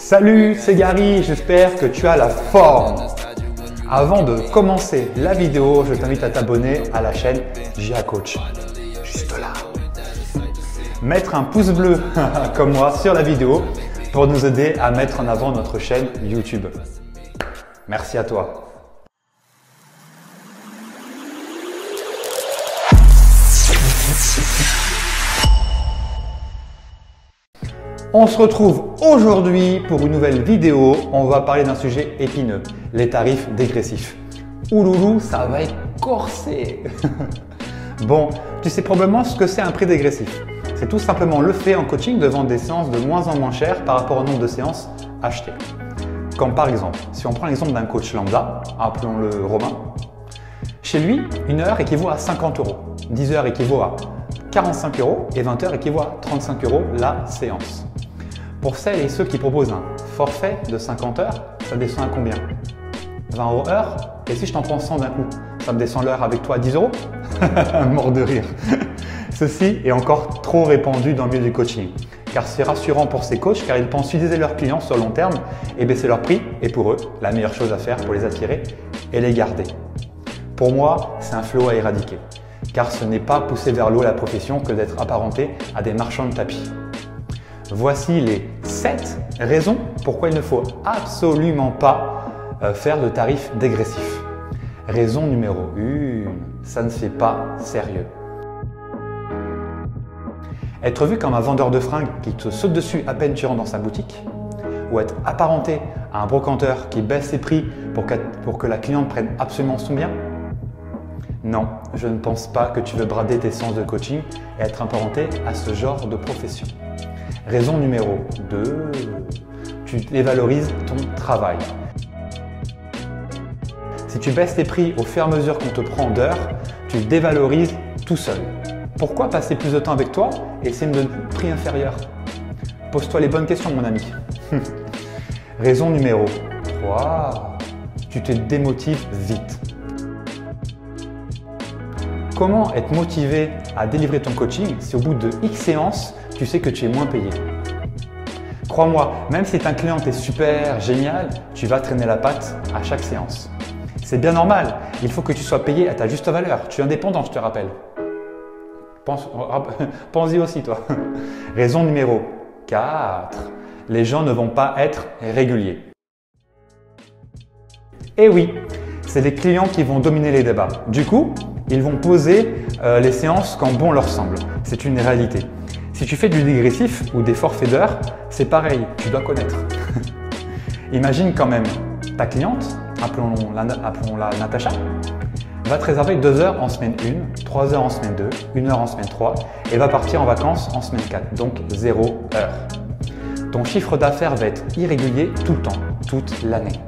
Salut, c'est Gary, j'espère que tu as la forme. Avant de commencer la vidéo, je t'invite à t'abonner à la chaîne JA Coach, juste là. Mettre un pouce bleu comme moi sur la vidéo pour nous aider à mettre en avant notre chaîne YouTube. Merci à toi. On se retrouve aujourd'hui pour une nouvelle vidéo. On va parler d'un sujet épineux, les tarifs dégressifs. Ouloulou, ça va être corsé. Bon, tu sais probablement ce que c'est un prix dégressif. C'est tout simplement le fait en coaching de vendre des séances de moins en moins chères par rapport au nombre de séances achetées. Comme par exemple, si on prend l'exemple d'un coach lambda, appelons-le Romain, chez lui, une heure équivaut à 50 €, 10 heures équivaut à 45 € et 20 heures équivaut à 35 € la séance. Pour celles et ceux qui proposent un forfait de 50 heures, ça descend à combien? 20 € heure? Et si je t'en prends 100 d'un coup, ça me descend l'heure avec toi à 10 €? Mort de rire. Ceci est encore trop répandu dans le milieu du coaching, car c'est rassurant pour ces coachs car ils pensent fidéliser leurs clients sur le long terme et baisser leur prix est pour eux la meilleure chose à faire pour les attirer et les garder. Pour moi, c'est un fléau à éradiquer, car ce n'est pas pousser vers l'eau la profession que d'être apparenté à des marchands de tapis. Voici les 7 raisons pourquoi il ne faut absolument pas faire de tarifs dégressifs. Raison numéro 1, ça ne fait pas sérieux. Être vu comme un vendeur de fringues qui te saute dessus à peine tu rentres dans sa boutique, ou être apparenté à un brocanteur qui baisse ses prix pour que la cliente prenne absolument son bien? Non, je ne pense pas que tu veux brader tes séances de coaching et être apparenté à ce genre de profession. Raison numéro 2, tu dévalorises ton travail. Si tu baisses tes prix au fur et à mesure qu'on te prend d'heures, tu dévalorises tout seul. Pourquoi passer plus de temps avec toi et essayer de me donner un prix inférieur? Pose-toi les bonnes questions, mon ami. Raison numéro 3, tu te démotives vite. Comment être motivé à délivrer ton coaching si au bout de X séances, tu sais que tu es moins payé? Crois-moi, même si un client est super génial, tu vas traîner la patte à chaque séance. C'est bien normal, il faut que tu sois payé à ta juste valeur. Tu es indépendant, je te rappelle. Pense-y aussi, toi. Raison numéro 4, les gens ne vont pas être réguliers. Eh oui, c'est les clients qui vont dominer les débats. Du coup, ils vont poser les séances quand bon leur semble. C'est une réalité. Si tu fais du dégressif ou des forfaits d'heures, c'est pareil, tu dois connaître. Imagine quand même ta cliente, appelons-la Natacha, va te réserver 2 heures en semaine 1, 3 heures en semaine 2, 1 heure en semaine 3 et va partir en vacances en semaine 4, donc 0 heure. Ton chiffre d'affaires va être irrégulier tout le temps, toute l'année.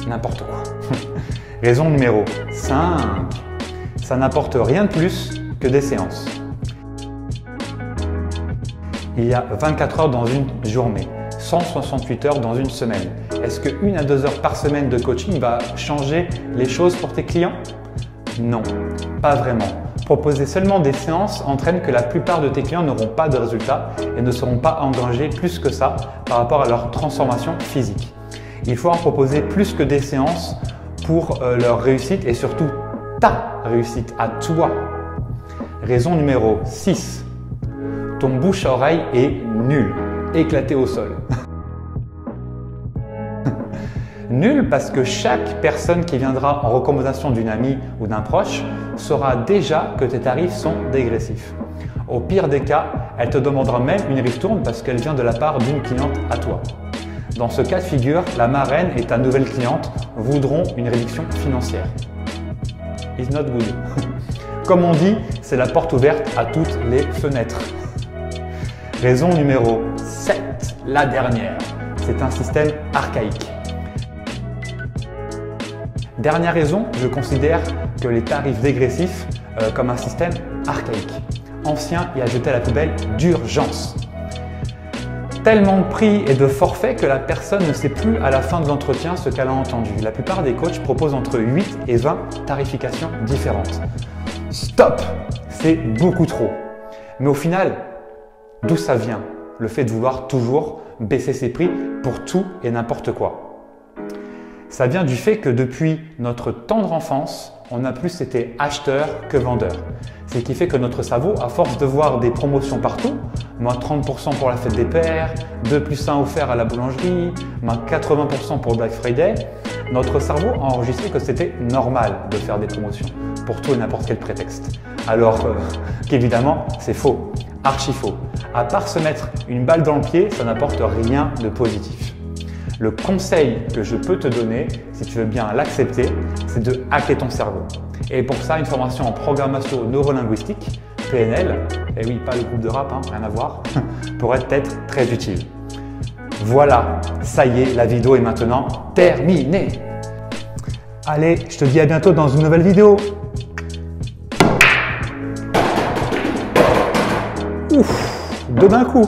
N'importe quoi. Raison numéro 5, ça n'apporte rien de plus que des séances. Il y a 24 heures dans une journée, 168 heures dans une semaine. Est-ce que 1 à 2 heures par semaine de coaching va changer les choses pour tes clients? Non, pas vraiment. Proposer seulement des séances entraîne que la plupart de tes clients n'auront pas de résultats et ne seront pas engagés plus que ça par rapport à leur transformation physique. Il faut en proposer plus que des séances pour leur réussite et surtout ta réussite à toi. Raison numéro 6. Ton bouche à oreille est nul, éclaté au sol. Nul parce que chaque personne qui viendra en recommandation d'une amie ou d'un proche saura déjà que tes tarifs sont dégressifs. Au pire des cas, elle te demandera même une ristourne parce qu'elle vient de la part d'une cliente à toi. Dans ce cas de figure, la marraine et ta nouvelle cliente voudront une réduction financière. It's not good. Comme on dit, c'est la porte ouverte à toutes les fenêtres. Raison numéro 7, la dernière, c'est un système archaïque. Dernière raison, je considère que les tarifs dégressifs comme un système archaïque, ancien et à jeter à la poubelle d'urgence. Tellement de prix et de forfaits que la personne ne sait plus à la fin de l'entretien ce qu'elle a entendu. La plupart des coachs proposent entre 8 et 20 tarifications différentes. Stop! C'est beaucoup trop. Mais au final, d'où ça vient? le fait de vouloir toujours baisser ses prix pour tout et n'importe quoi. Ça vient du fait que depuis notre tendre enfance, on a plus été acheteur que vendeur. Ce qui fait que notre cerveau, à force de voir des promotions partout, moins 30% pour la fête des pères, 2 + 1 offert à la boulangerie, moins 80% pour Black Friday, notre cerveau a enregistré que c'était normal de faire des promotions pour tout et n'importe quel prétexte. Alors qu'évidemment, c'est faux, archi faux. À part se mettre une balle dans le pied, ça n'apporte rien de positif. Le conseil que je peux te donner, si tu veux bien l'accepter, c'est de hacker ton cerveau. Et pour ça, une formation en programmation neurolinguistique, PNL, et oui, pas le groupe de rap, hein, rien à voir, pourrait être très utile. Voilà, ça y est, la vidéo est maintenant terminée. Allez, je te dis à bientôt dans une nouvelle vidéo. Ouf, de d'un coup.